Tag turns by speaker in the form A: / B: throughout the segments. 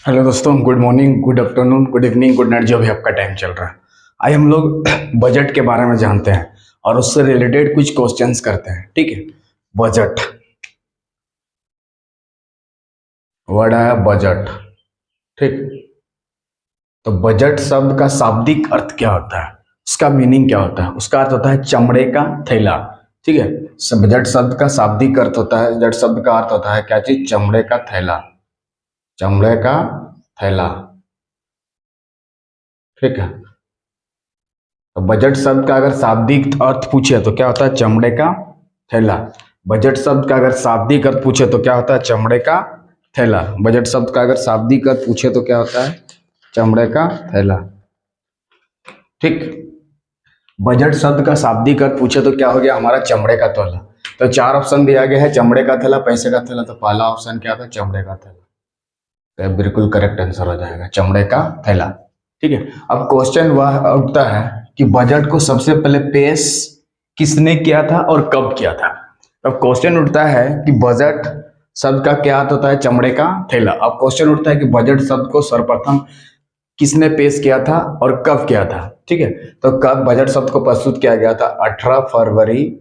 A: Hello दोस्तों, good morning, good afternoon, good evening, good night, जो भी आपका टाइम चल रहा है। आज हम लोग बजट के बारे में जानते हैं और उससे रिलेटेड कुछ क्वेश्चंस करते हैं। ठीक है। बजट, वर्ड आया बजट। ठीक। तो बजट शब्द का शाब्दिक अर्थ क्या होता है, उसका मीनिंग क्या होता है? उसका अर्थ होता है चमड़े का थैला। ठीक है। बजट शब्द का शाब्दिक अर्थ होता है, बजट शब्द का अर्थ होता है क्या चीज? चमड़े का थैला। चमड़े का थैला। ठीक है। तो बजट शब्द का अगर शाब्दिक अर्थ पूछे तो क्या होता है? चमड़े का थैला। बजट शब्द का अगर शाब्दिक अर्थ पूछे तो क्या होता है? चमड़े का थैला। बजट शब्द का अगर शाब्दिक अर्थ पूछे तो क्या होता है? चमड़े का थैला। ठीक। बजट शब्द का शाब्दिक अर्थ पूछे तो क्या हो गया हमारा? चमड़े का थैला। तो चार ऑप्शन दिया गया है, चमड़े का थैला, पैसे का थैला। तो पहला ऑप्शन क्या था? चमड़े का थैला। तो बिल्कुल करेक्ट आंसर हो जाएगा, चमड़े का थैला। ठीक है। अब क्वेश्चन वह उठता है कि बजट को सबसे पहले पेश किसने किया था और कब किया था। अब क्वेश्चन उठता है कि बजट शब्द का क्या अर्थ होता है? चमड़े का थैला। अब क्वेश्चन उठता है कि बजट शब्द को सर्वप्रथम किसने पेश किया था और कब किया था। ठीक है। तो कब बजट शब्द को प्रस्तुत किया गया था? 18 फरवरी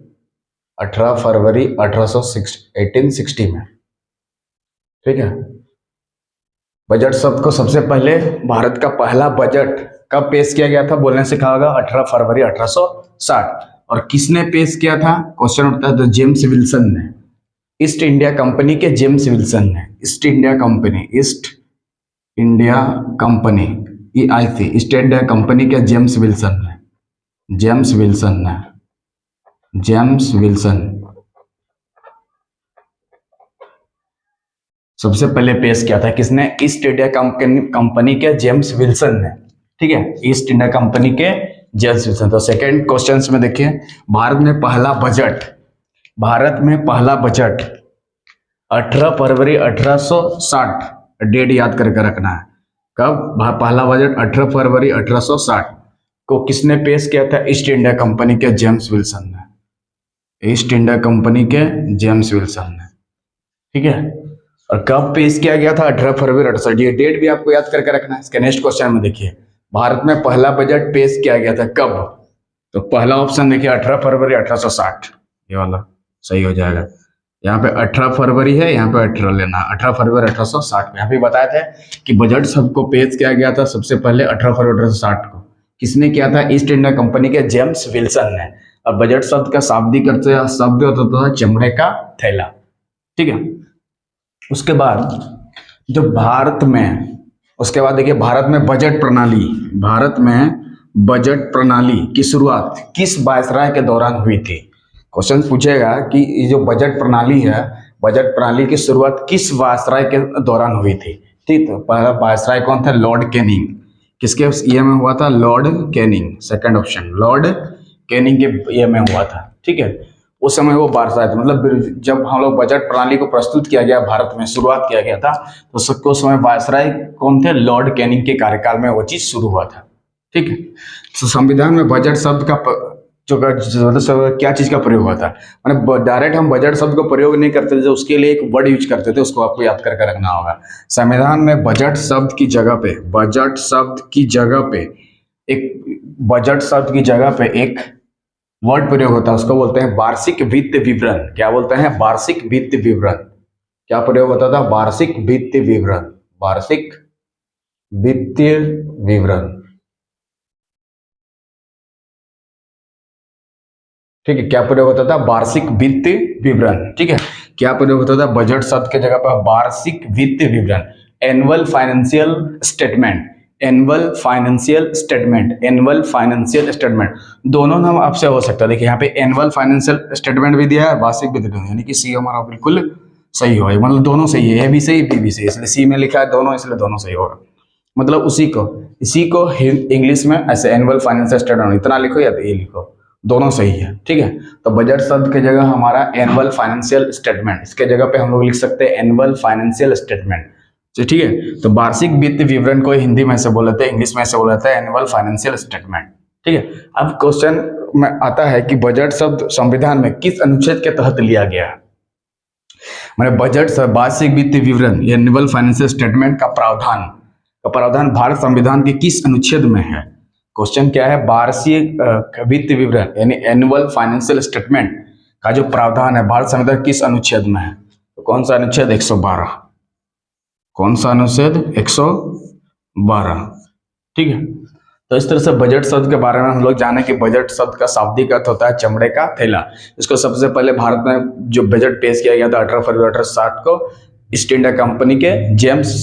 A: 1860 में। ठीक है। बजट शब्द को सबसे पहले भारत का पहला बजट कब पेश किया गया था? बोलने से कहा होगा 18 फरवरी 1860। और किसने पेश किया था? क्वेश्चन उठता है तो जेम्स विल्सन ने। ईस्ट इंडिया कंपनी के जेम्स विल्सन ने। East India company, east India company, EIC, east India company के जेम्स विल्सन ने। जेम्स विल्सन ने। जेम्स विल्सन सबसे पहले पेश किया था। किसने? ईस्ट इंडिया कंपनी के जेम्स विल्सन ने। ठीक है। ईस्ट इंडिया कंपनी के जेम्स विल्सन। तो सेकंड क्वेश्चन में देखिए, भारत में पहला बजट 18 फरवरी 1860। डेट याद करके रखना है। कब पहला बजट? 18 फरवरी 1860 को किसने पेश किया था? ईस्ट इंडिया कंपनी के जेम्स विल्सन ने। ईस्ट इंडिया कंपनी के जेम्स विल्सन ने। ठीक है। और कब पेश किया गया था? 18 फरवरी 1860। ये डेट भी आपको याद करके रखना है। इसके नेक्स्ट क्वेश्चन में देखिए, भारत में पहला बजट पेश किया गया था कब? तो पहला ऑप्शन देखिए 18 फरवरी 1860, ये वाला सही हो जाएगा। यहाँ पे 18 फरवरी है, यहाँ पे 18 लेना। 18 फरवरी 1860 में यहाँ पे बताया था कि बजट सबको पेश किया गया था सबसे पहले 18 फरवरी 1860 को। किसने किया था? ईस्ट इंडिया कंपनी के जेम्स विल्सन ने। और बजट शब्द का शाब्दिक अर्थ शब्द होता था चमड़े का थैला। ठीक है। उसके बाद जो भारत में, उसके बाद देखिए भारत में बजट प्रणाली, भारत में बजट प्रणाली की शुरुआत किस वायसराय के दौरान हुई थी? क्वेश्चन पूछेगा कि ये जो बजट प्रणाली है, बजट प्रणाली की शुरुआत किस वायसराय के दौरान हुई थी? ठीक। तो पहला वायसराय कौन था? Lord Canning. किसके ये में हुआ था? Lord Canning. Second option, Lord Canning के ये में हुआ था। ठीक है। उस समय वो वायसराय थे, मतलब जब हम लोग बजट प्रणाली को प्रस्तुत किया गया, भारत में शुरुआत किया गया था, तो सबको उस समय वायसराय कौन थे? लॉर्ड कैनिंग के कार्यकाल में वो चीज शुरू हुआ था। ठीक है। तो संविधान में बजट शब्द का मतलब क्या चीज का प्रयोग हुआ था? मैंने डायरेक्ट हम बजट शब्द को प्रयोग नहीं करते थे, उसके लिए एक वर्ड यूज करते थे, उसको आपको याद करके रखना होगा। संविधान में बजट शब्द की जगह पे, बजट शब्द की जगह पे एक, बजट शब्द की जगह पे एक वर्ड प्रयोग होता है, उसको बोलते हैं वार्षिक वित्त विवरण। क्या बोलते हैं? वार्षिक वित्त विवरण। क्या प्रयोग होता था? वार्षिक वित्त विवरण। वार्षिक वित्तीय विवरण। ठीक है। क्या प्रयोग होता था? वार्षिक वित्त विवरण। ठीक है। क्या प्रयोग होता था? बजट शब्द के जगह पर वार्षिक वित्त विवरण, annual financial statement. Annual financial statement, annual financial statement, दोनों नाम आपसे हो सकता है। देखिए यहाँ पे एनुअल फाइनेंशियल स्टेटमेंट भी दिया है, वार्षिक वित्त विवरण, यानी कि सी हमारा बिल्कुल सही होगा। मतलब दोनों सही है, ए भी सही, बी भी सही, इसलिए सी में लिखा है दोनों, इसलिए दोनों सही होगा। मतलब इसी को इंग्लिश में ऐसे एनुअल फाइनेंशियल स्टेटमेंट इतना लिखो या तो ये लिखो, दोनों सही है। ठीक है। तो बजट शब्द की जगह हमारा एनुअल फाइनेंशियल स्टेटमेंट, इसके जगह पे हम लोग लिख सकते हैं एनुअल फाइनेंशियल स्टेटमेंट। तो ठीक है। तो वार्षिक वित्त विवरण को हिंदी में से बोलते हैं, इंग्लिश में से बोलते हैं एनुअल फाइनेंशियल स्टेटमेंट। ठीक है। अब क्वेश्चन में आता है कि बजट शब्द संविधान में किस अनुच्छेद के तहत लिया गया है? मैंने बजट वार्षिक वित्तीय विवरण या एनुअल फाइनेंशियल स्टेटमेंट का प्रावधान भारत संविधान के किस अनुच्छेद में है? क्वेश्चन क्या है, वार्षिक वित्तीय विवरण यानी एनुअल फाइनेंशियल स्टेटमेंट का जो प्रावधान है भारत संविधान किस अनुच्छेद में है? तो कौन सा अनुच्छेद? 112। कौन सा अनुच्छेद? 112। ठीक है। तो इस तरह से बजट शब्द के बारे में हम लोग जाने कि बजट शब्द का शाब्दिक अर्थ होता है चमड़े का थैला। इसको सबसे पहले भारत में जो बजट पेश किया गया था 18 फरवरी 1860 को ईस्ट इंडिया कंपनी के जेम्स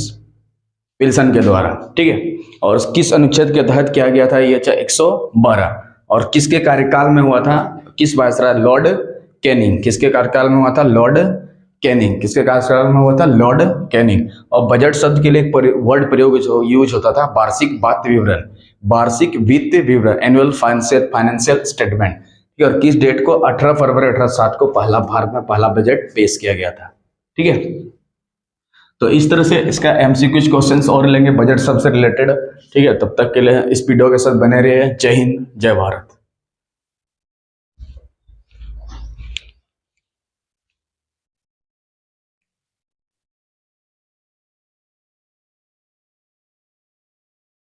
A: विल्सन के द्वारा। ठीक है। और किस अनुच्छेद के तहत किया गया था? ये 112। और किसके कार्यकाल में हुआ था? किस वायसराय? Lord Canning. किसके कार्यकाल में हुआ था? Lord Canning. किसके कार्यकाल में हुआ था? Lord Canning. और बजट शब्द के लिए एक वर्ड प्रयोग यूज होता था, वार्षिक वित्तीय विवरण, वार्षिक वित्तीय विवरण, एनुअल फाइनेंशियल स्टेटमेंट। ठीक है। और किस डेट को? 18 फरवरी 1860 को भारत में पहला बजट पेश किया गया था। ठीक है। तो इस तरह से इसका एमसीक्यू क्वेश्चंस और लेंगे बजट शब्द से रिलेटेड। ठीक है। तब तक के लिए इस वीडियो के साथ बने रहिए। जय हिंद, जय भारत।